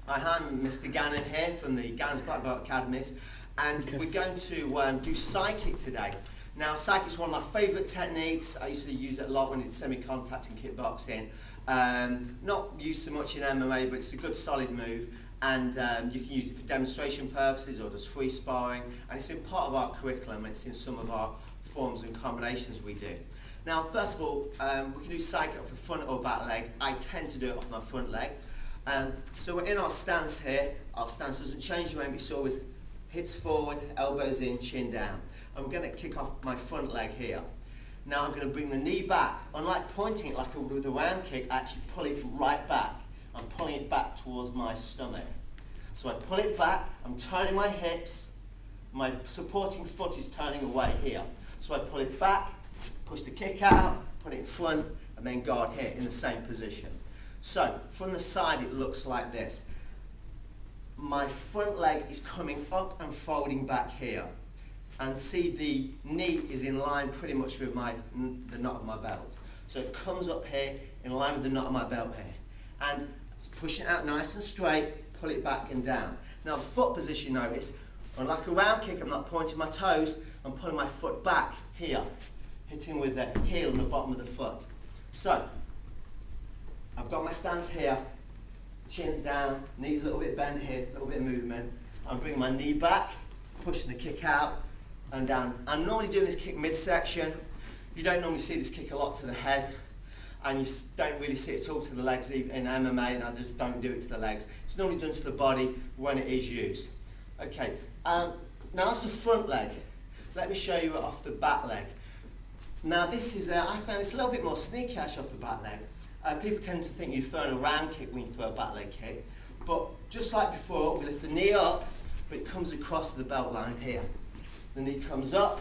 I'm Mr. Gannon here from the Gannon's Black Belt Academies, and we're going to do psychic today. Now, psychic is one of my favourite techniques. I used to use it a lot when it's semi-contact in kickboxing. Not used so much in MMA, but it's a good solid move, and you can use it for demonstration purposes or just free sparring, and it's in part of our curriculum, and it's in some of our forms and combinations we do. Now, first of all, we can do psychic off the front or back leg. I tend to do it off my front leg. So we're in our stance here. Our stance doesn't change, remember, it's always hips forward, elbows in, chin down. And we're going to kick off my front leg here. Now I'm going to bring the knee back. Unlike pointing it like I would with a round kick, I actually pull it right back. I'm pulling it back towards my stomach. So I pull it back, I'm turning my hips, my supporting foot is turning away here. So I pull it back, push the kick out, put it in front, and then guard here in the same position. So, from the side it looks like this. My front leg is coming up and folding back here. And see, the knee is in line pretty much with the knot of my belt. So it comes up here, in line with the knot of my belt here. And push it out nice and straight, pull it back and down. Now the foot position, notice, unlike a round kick, I'm not pointing my toes, I'm pulling my foot back here, hitting with the heel on the bottom of the foot. So, I've got my stance here, chin's down, knees a little bit bent here, a little bit of movement. I'm bringing my knee back, pushing the kick out and down. I'm normally doing this kick midsection. You don't normally see this kick a lot to the head, and you don't really see it at all to the legs even in MMA, and I just don't do it to the legs. It's normally done to the body when it is used. Okay, now that's the front leg. Let me show you it off the back leg. Now this is, I found it's a little bit more sneaky actually off the back leg. People tend to think you're throwing a round kick when you throw a back leg kick, but just like before, we lift the knee up, but it comes across the belt line here. The knee comes up,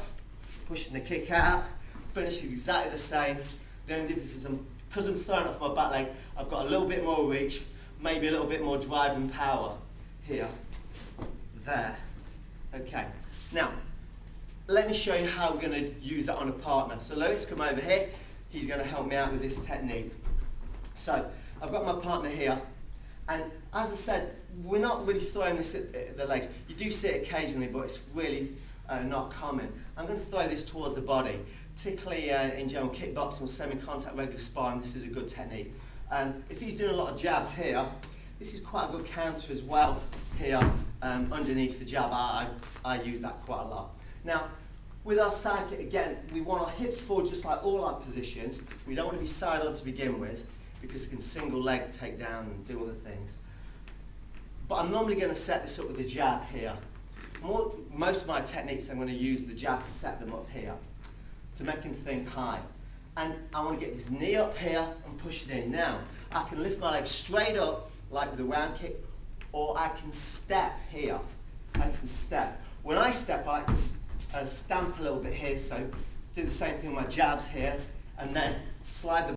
pushing the kick out, finishes exactly the same. The only difference is because I'm throwing off my back leg, I've got a little bit more reach, maybe a little bit more drive and power here, there. Okay, now let me show you how we're going to use that on a partner. So Lewis, come over here. He's going to help me out with this technique. So I've got my partner here, and as I said, we're not really throwing this at the legs. You do see it occasionally, but it's really not common. I'm going to throw this towards the body. Particularly in general kickboxing or semi-contact regular sparring, this is a good technique. If he's doing a lot of jabs here, this is quite a good counter as well here underneath the jab. I use that quite a lot. Now, with our side kick, again, we want our hips forward just like all our positions. We don't want to be side on to begin with, because it can single leg take down and do other things. But I'm normally going to set this up with a jab here. Most of my techniques, I'm going to use the jab to set them up here, to make him think high. And I want to get this knee up here and push it in. Now, I can lift my leg straight up, like with a round kick, or I can step here. I can step. When I step, I like to stamp a little bit here, so do the same thing with my jabs here, and then slide the